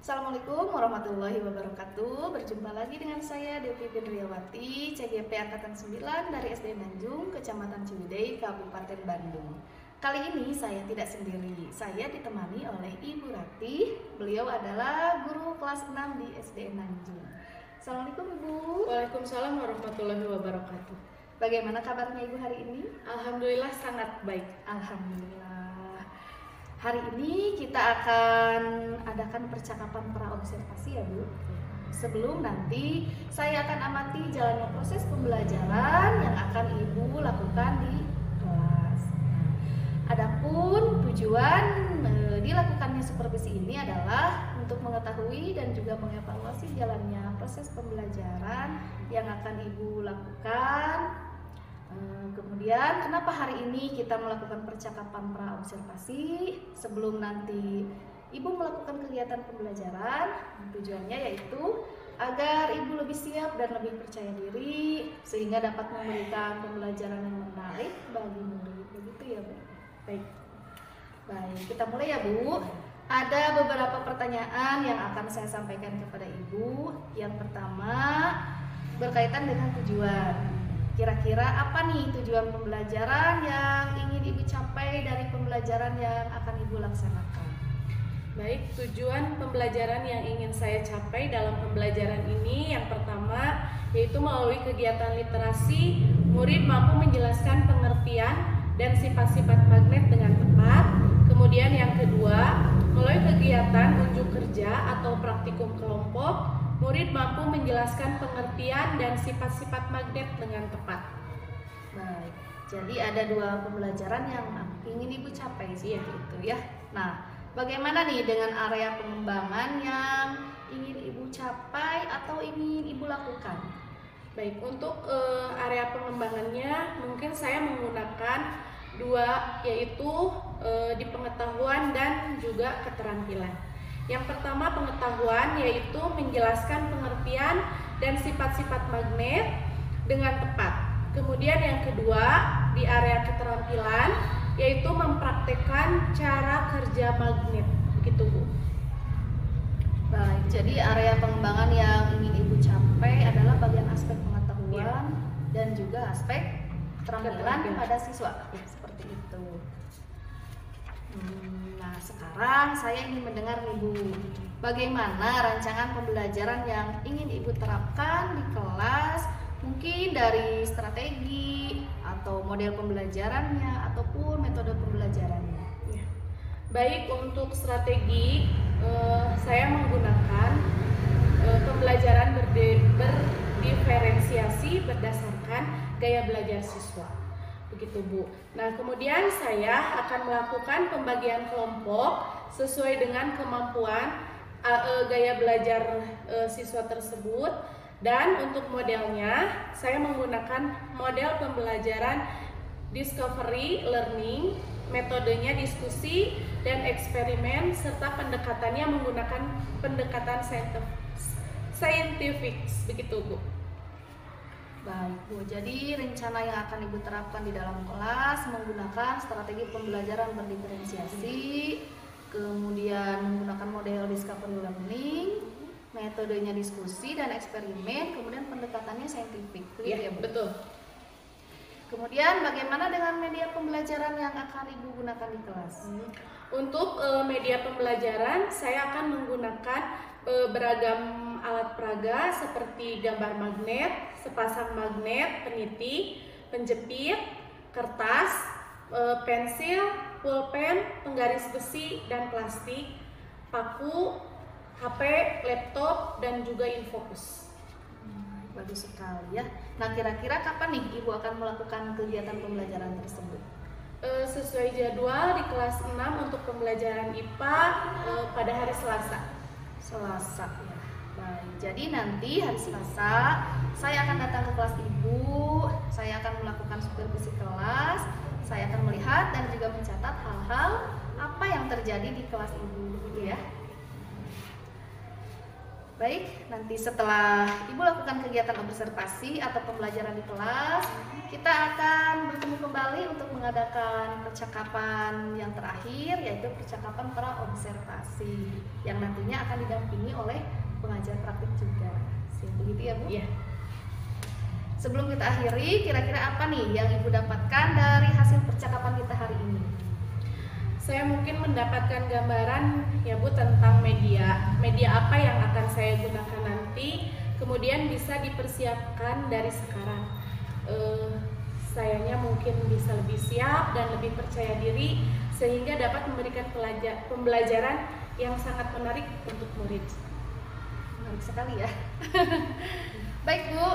Assalamualaikum warahmatullahi wabarakatuh. Berjumpa lagi dengan saya Devi Fendriawati, CGP Angkatan 9 dari SD Nanjung, Kecamatan Ciwidey, Kabupaten Bandung. Kali ini saya tidak sendiri, saya ditemani oleh Ibu Rati. Beliau adalah guru kelas 6 di SD Nanjung. Assalamualaikum Ibu. Waalaikumsalam warahmatullahi wabarakatuh. Bagaimana kabarnya Ibu hari ini? Alhamdulillah sangat baik. Alhamdulillah. Hari ini kita akan adakan percakapan praobservasi ya Bu. Sebelum nanti saya akan amati jalannya proses pembelajaran yang akan Ibu lakukan di kelas. Adapun tujuan dilakukannya supervisi ini adalah untuk mengetahui dan juga mengevaluasi jalannya proses pembelajaran yang akan Ibu lakukan. Kemudian kenapa hari ini kita melakukan percakapan praobservasi sebelum nanti Ibu melakukan kegiatan pembelajaran. Tujuannya yaitu agar Ibu lebih siap dan lebih percaya diri sehingga dapat memberikan pembelajaran yang menarik bagi murid. Begitu ya Bu? Baik. Baik, kita mulai ya Bu. Ada beberapa pertanyaan yang akan saya sampaikan kepada Ibu. Yang pertama berkaitan dengan tujuan. Kira-kira apa nih tujuan pembelajaran yang ingin Ibu capai dari pembelajaran yang akan Ibu laksanakan? Baik, tujuan pembelajaran yang ingin saya capai dalam pembelajaran ini yang pertama yaitu melalui kegiatan literasi, murid mampu menjelaskan pengertian dan sifat-sifat magnet dengan tepat. Kemudian yang kedua, melalui kegiatan unjuk kerja atau praktikum kelompok, murid mampu menjelaskan pengertian dan sifat-sifat magnet dengan tepat. Baik, jadi ada dua pembelajaran yang ingin Ibu capai sih itu ya. Nah, bagaimana nih dengan area pengembangan yang ingin Ibu capai atau ingin Ibu lakukan? Baik, untuk area pengembangannya mungkin saya menggunakan dua, yaitu di pengetahuan dan juga keterampilan. Yang pertama pengetahuan, yaitu menjelaskan pengertian dan sifat-sifat magnet dengan tepat. Kemudian yang kedua di area keterampilan, yaitu mempraktekkan cara kerja magnet. Begitu Bu. Baik, jadi area pengembangan yang ingin Ibu capai adalah bagian aspek pengetahuan dan juga aspek keterampilan pada siswa. Ya, seperti itu. Nah, sekarang saya ingin mendengar nih Bu, bagaimana rancangan pembelajaran yang ingin Ibu terapkan di kelas, mungkin dari strategi atau model pembelajarannya ataupun metode pembelajarannya. Ya. Baik, untuk strategi saya menggunakan pembelajaran berdiferensiasi berdasarkan gaya belajar siswa. Begitu Bu. Nah, kemudian saya akan melakukan pembagian kelompok sesuai dengan kemampuan gaya belajar siswa tersebut. Dan untuk modelnya saya menggunakan model pembelajaran discovery learning, metodenya diskusi dan eksperimen, serta pendekatannya menggunakan pendekatan scientific. Begitu Bu. Baik Bu, jadi rencana yang akan Ibu terapkan di dalam kelas menggunakan strategi pembelajaran berdiferensiasi, kemudian menggunakan model discovery learning, metodenya diskusi dan eksperimen, kemudian pendekatannya saintifik. Ya, betul. Kemudian bagaimana dengan media pembelajaran yang akan Ibu gunakan di kelas? Untuk media pembelajaran saya akan menggunakan beragam alat peraga seperti gambar magnet, sepasang magnet, peniti, penjepit, kertas, pensil, pulpen, penggaris besi dan plastik, paku, HP, laptop, dan juga infocus. Bagus sekali ya. Nah, kira-kira kapan nih Ibu akan melakukan kegiatan pembelajaran tersebut? Sesuai jadwal di kelas 6 untuk pembelajaran IPA pada hari Selasa. Selasa ya. Baik, jadi nanti hari Selasa saya akan datang ke kelas Ibu supervisi kelas, saya akan melihat dan juga mencatat hal-hal apa yang terjadi di kelas Ibu, gitu ya. Baik, nanti setelah Ibu lakukan kegiatan observasi atau pembelajaran di kelas, kita akan bertemu kembali untuk mengadakan percakapan yang terakhir, yaitu percakapan praobservasi yang nantinya akan didampingi oleh pengajar praktik juga. Begitu ya, Bu? Iya. Sebelum kita akhiri, kira-kira apa nih yang Ibu dapatkan dari hasil percakapan kita hari ini? Saya mungkin mendapatkan gambaran ya Bu tentang media apa yang akan saya gunakan nanti, kemudian bisa dipersiapkan dari sekarang. Sayanya mungkin bisa lebih siap dan lebih percaya diri sehingga dapat memberikan pembelajaran yang sangat menarik untuk murid. Menarik sekali ya. Baik Bu,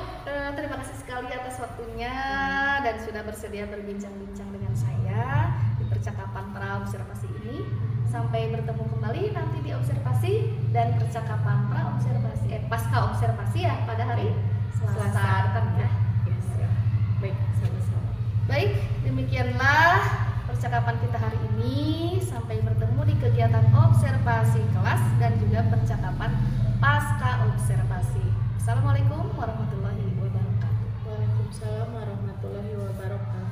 terima kasih sekali atas waktunya dan sudah bersedia berbincang-bincang dengan saya di percakapan praobservasi ini. Sampai bertemu kembali nanti di observasi dan percakapan pasca observasi ya pada hari Selasa depan ya. Yes, ya. Baik, sama-sama. Baik, demikianlah percakapan kita hari ini. Sampai bertemu di kegiatan observasi kelas dan juga percakapan pasca observasi. Assalamualaikum warahmatullahi wabarakatuh. Waalaikumsalam warahmatullahi wabarakatuh.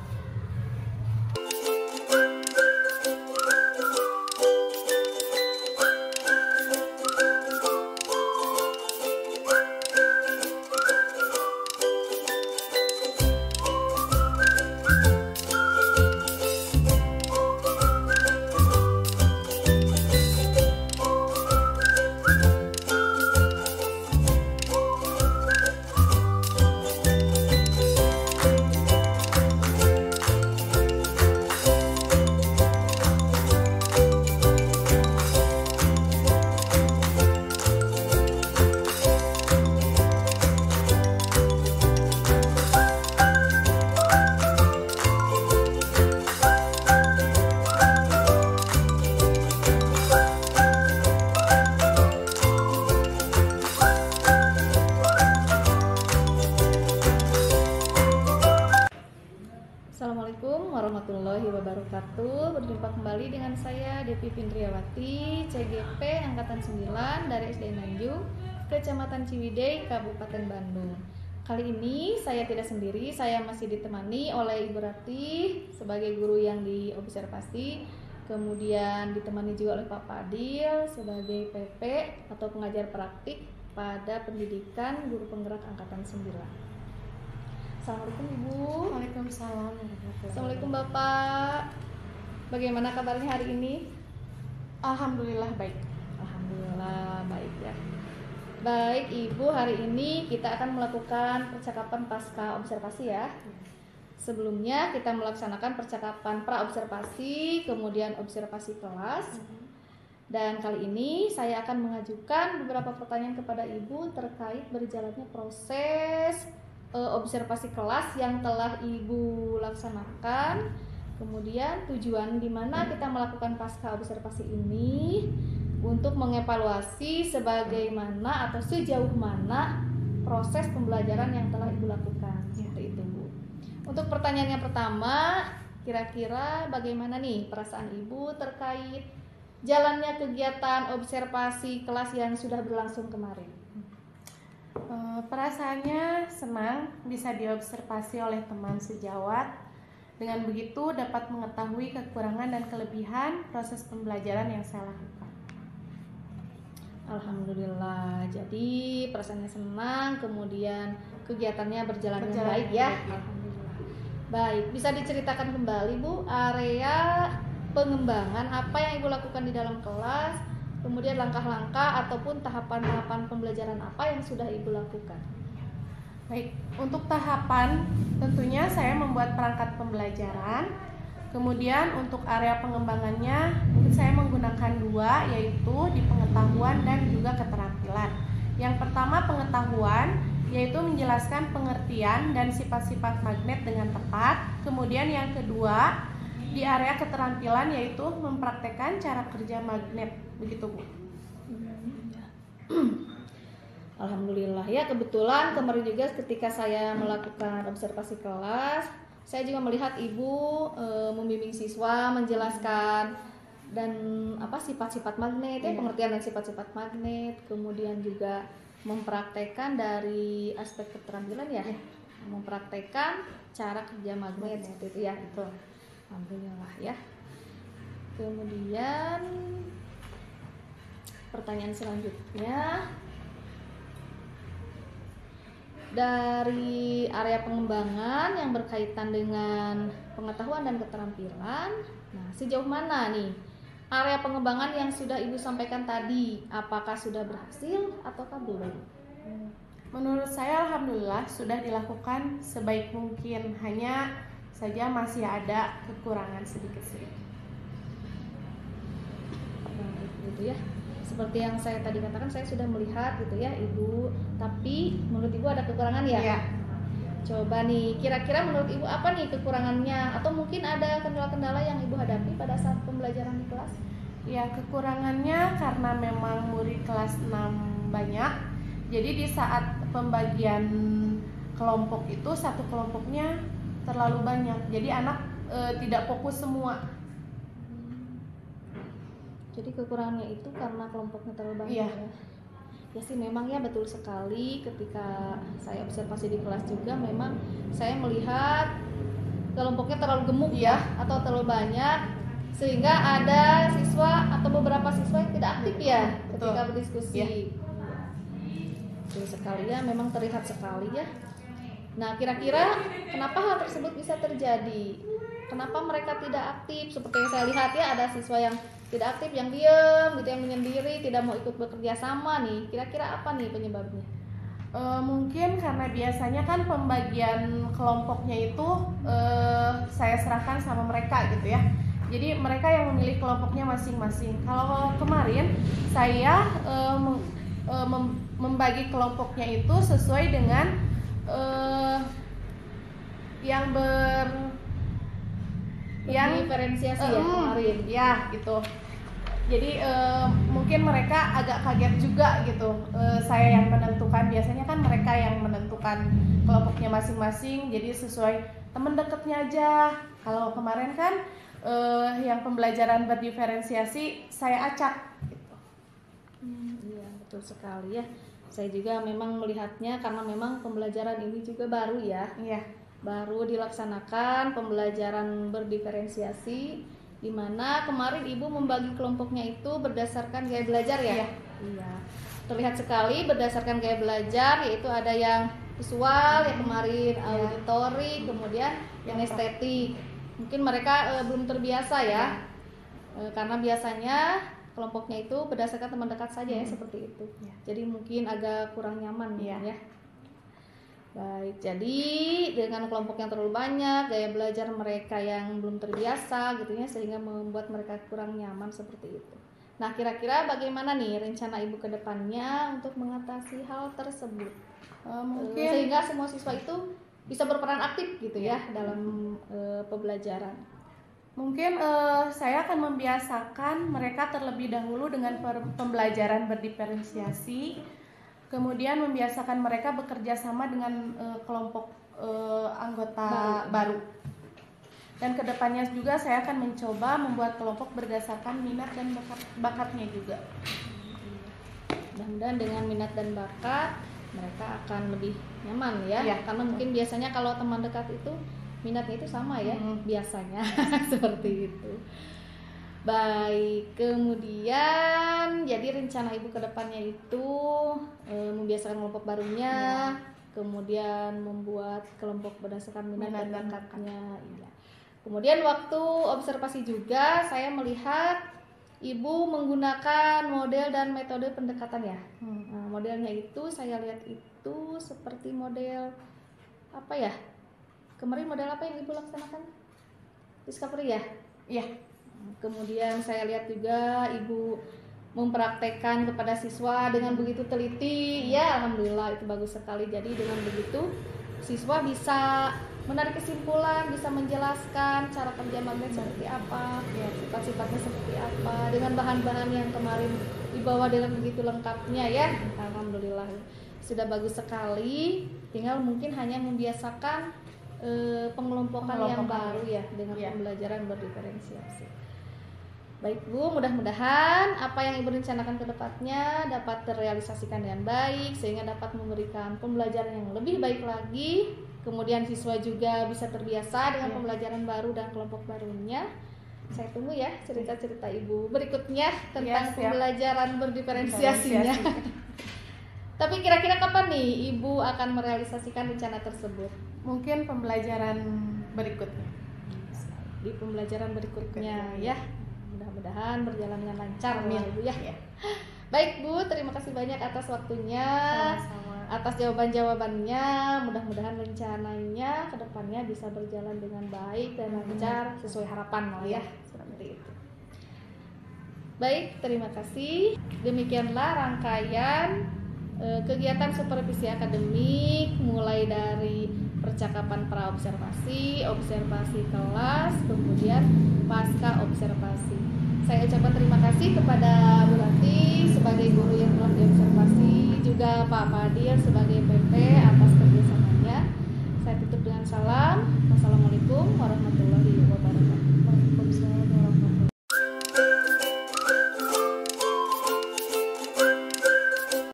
Assalamualaikum warahmatullahi wabarakatuh. Berjumpa kembali dengan saya Devi Findriawati, CGP Angkatan 9 dari SD Nanjung, Kecamatan Ciwidey, Kabupaten Bandung. Kali ini saya tidak sendiri, saya masih ditemani oleh Ibu Ratih sebagai guru yang diobservasi, kemudian ditemani juga oleh Pak Fadil sebagai PP atau pengajar praktik pada pendidikan guru penggerak Angkatan 9. Assalamualaikum Ibu. Waalaikumsalam. Assalamualaikum Bapak. Bagaimana kabarnya hari ini? Alhamdulillah baik. Alhamdulillah baik ya. Baik Ibu, hari ini kita akan melakukan percakapan pasca observasi ya. Sebelumnya kita melaksanakan percakapan pra-observasi, kemudian observasi kelas. Dan kali ini saya akan mengajukan beberapa pertanyaan kepada Ibu terkait berjalannya proses observasi kelas yang telah Ibu laksanakan, kemudian tujuan di mana kita melakukan pasca observasi ini untuk mengevaluasi sebagaimana atau sejauh mana proses pembelajaran yang telah Ibu lakukan. Seperti itu Bu. Untuk pertanyaan yang pertama, kira-kira bagaimana nih perasaan Ibu terkait jalannya kegiatan observasi kelas yang sudah berlangsung kemarin? Perasaannya senang bisa diobservasi oleh teman sejawat. Dengan begitu dapat mengetahui kekurangan dan kelebihan proses pembelajaran yang saya lakukan. Alhamdulillah. Jadi perasaannya senang, kemudian kegiatannya berjalan dengan baik ya. Alhamdulillah. Baik, bisa diceritakan kembali Bu area pengembangan apa yang Ibu lakukan di dalam kelas? Kemudian langkah-langkah ataupun tahapan-tahapan pembelajaran apa yang sudah Ibu lakukan? Baik, untuk tahapan tentunya saya membuat perangkat pembelajaran. Kemudian untuk area pengembangannya mungkin saya menggunakan dua, yaitu di pengetahuan dan juga keterampilan. Yang pertama pengetahuan, yaitu menjelaskan pengertian dan sifat-sifat magnet dengan tepat. Kemudian yang kedua di area keterampilan, yaitu mempraktekkan cara kerja magnet. Begitu Bu. Alhamdulillah ya, kebetulan kemarin juga ketika saya melakukan observasi kelas, saya juga melihat ibu membimbing siswa, menjelaskan dan sifat-sifat magnet, pengertian dan sifat-sifat magnet, kemudian juga mempraktekkan dari aspek keterampilan mempraktekkan cara kerja magnet seperti itu ya, itu alhamdulillah ya. Kemudian pertanyaan selanjutnya, dari area pengembangan yang berkaitan dengan pengetahuan dan keterampilan, nah sejauh mana nih area pengembangan yang sudah Ibu sampaikan tadi, apakah sudah berhasil ataukah belum? Menurut saya alhamdulillah sudah dilakukan sebaik mungkin, hanya saja masih ada kekurangan sedikit-sedikit. Gitu ya. Seperti yang saya tadi katakan, saya sudah melihat gitu ya Ibu, tapi menurut Ibu ada kekurangan ya? Iya. Coba nih, kira-kira menurut Ibu apa nih kekurangannya? Atau mungkin ada kendala-kendala yang Ibu hadapi pada saat pembelajaran di kelas? Ya, kekurangannya karena memang murid kelas 6 banyak. Jadi di saat pembagian kelompok itu, satu kelompoknya terlalu banyak. Jadi anak tidak fokus semua. Jadi kekurangannya itu karena kelompoknya terlalu banyak ya. Ya sih memang ya, betul sekali. Ketika saya observasi di kelas juga, memang saya melihat kelompoknya terlalu gemuk ya, atau terlalu banyak, sehingga ada siswa atau beberapa siswa yang tidak aktif ya ketika berdiskusi. Betul sekali ya, memang terlihat sekali ya. Nah, kira-kira kenapa hal tersebut bisa terjadi? Kenapa mereka tidak aktif? Seperti yang saya lihat ya, ada siswa yang tidak aktif, yang diam gitu, yang menyendiri, tidak mau ikut bekerja sama nih. Kira-kira apa nih penyebabnya? Mungkin karena biasanya kan pembagian kelompoknya itu saya serahkan sama mereka gitu ya. Jadi mereka yang memilih kelompoknya masing-masing. Kalau kemarin saya membagi kelompoknya itu sesuai dengan yang diferensiasi ya kemarin ya gitu. Jadi mungkin mereka agak kaget juga gitu. Saya yang menentukan, biasanya kan mereka yang menentukan kelompoknya masing-masing, jadi sesuai teman dekatnya aja. Kalau kemarin kan yang pembelajaran berdiferensiasi saya acak gitu. Iya, betul sekali ya. Saya juga memang melihatnya karena memang pembelajaran ini juga baru ya. Iya. Baru dilaksanakan pembelajaran berdiferensiasi, di mana kemarin Ibu membagi kelompoknya itu berdasarkan gaya belajar ya? Iya. Terlihat sekali berdasarkan gaya belajar, yaitu ada yang visual ya kemarin, auditori, kemudian yang estetik. Mungkin mereka belum terbiasa ya, karena biasanya kelompoknya itu berdasarkan teman dekat saja ya, seperti itu. Jadi mungkin agak kurang nyaman ya. Baik, jadi dengan kelompok yang terlalu banyak, gaya belajar mereka yang belum terbiasa gitu ya, sehingga membuat mereka kurang nyaman seperti itu. Nah, kira-kira bagaimana nih rencana Ibu ke depannya untuk mengatasi hal tersebut? Mungkin sehingga semua siswa itu bisa berperan aktif gitu ya dalam pembelajaran. Mungkin saya akan membiasakan mereka terlebih dahulu dengan pembelajaran berdiferensiasi. Kemudian membiasakan mereka bekerja sama dengan kelompok anggota baru. Dan kedepannya juga saya akan mencoba membuat kelompok berdasarkan minat dan bakatnya juga. Mudah-mudahan dengan minat dan bakat mereka akan lebih nyaman ya. Karena mungkin biasanya kalau teman dekat itu minatnya itu sama ya, biasanya seperti itu. Baik, kemudian jadi rencana Ibu ke depannya itu membiasakan kelompok barunya, kemudian membuat kelompok berdasarkan minat dan bakatnya. Iya. Kemudian waktu observasi juga saya melihat Ibu menggunakan model dan metode pendekatan ya. Nah, modelnya itu saya lihat itu seperti model apa ya? Kemarin model apa yang Ibu laksanakan? Discovery ya? Iya. Kemudian saya lihat juga Ibu mempraktekkan kepada siswa dengan begitu teliti. Ya, alhamdulillah itu bagus sekali. Jadi dengan begitu siswa bisa menarik kesimpulan, bisa menjelaskan cara kerja magnet seperti apa, sifat-sifatnya seperti apa, dengan bahan-bahan yang kemarin dibawa dengan begitu lengkapnya ya. Alhamdulillah sudah bagus sekali. Tinggal mungkin hanya membiasakan pengelompokan yang Pengelompokan. baru ya dengan Iya. pembelajaran berdiferensiasi. Baik Bu, mudah-mudahan apa yang Ibu rencanakan ke depannya dapat terrealisasikan dengan baik sehingga dapat memberikan pembelajaran yang lebih baik lagi. Kemudian siswa juga bisa terbiasa dengan Iya. pembelajaran baru dan kelompok barunya. Saya tunggu ya cerita-cerita Ibu berikutnya tentang Iya, siap. pembelajaran berdiferensiasinya. Tapi kira-kira kapan nih Ibu akan merealisasikan rencana tersebut? Mungkin pembelajaran berikutnya. Di pembelajaran berikutnya ya. Mudah-mudahan berjalan dengan lancar Amin. Ibu ya. Iya. Baik Bu, terima kasih banyak atas waktunya, Sama-sama. atas jawaban-jawabannya. Mudah-mudahan rencananya ke depannya bisa berjalan dengan baik dan lancar sesuai harapan lah ya. Seperti itu. Baik, terima kasih. Demikianlah rangkaian kegiatan supervisi akademik mulai dari percakapan praobservasi, observasi kelas, kemudian pasca observasi. Saya ucapkan terima kasih kepada Bu Lati sebagai guru yang telah diobservasi, juga Pak Fadil sebagai